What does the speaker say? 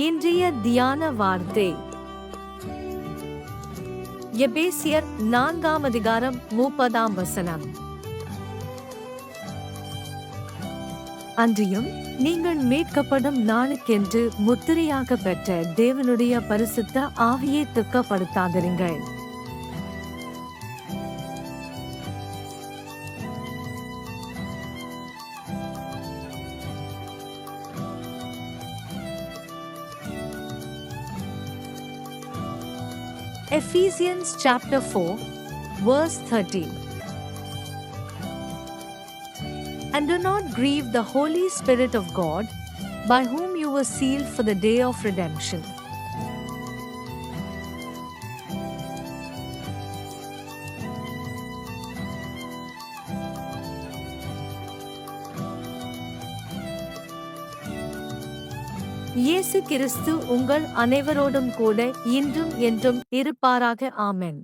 இன்றைய தியான வார்த்தை எபேசியர் 4:30. அன்றியும் நீங்கள் மீட்கப்படும் நாளுக்கென்று முத்திரையாக பெற்ற தேவனுடைய பரிசுத்த ஆவியை துக்கப்படுத்தாதிருங்கள். Ephesians chapter 4, verse 13. And do not grieve the Holy Spirit of God, by whom you were sealed for the day of redemption. இயேசு கிறிஸ்து உங்கள் அனைவரோடும் கூட இன்றும் என்றும் இருப்பாராக. ஆமென்.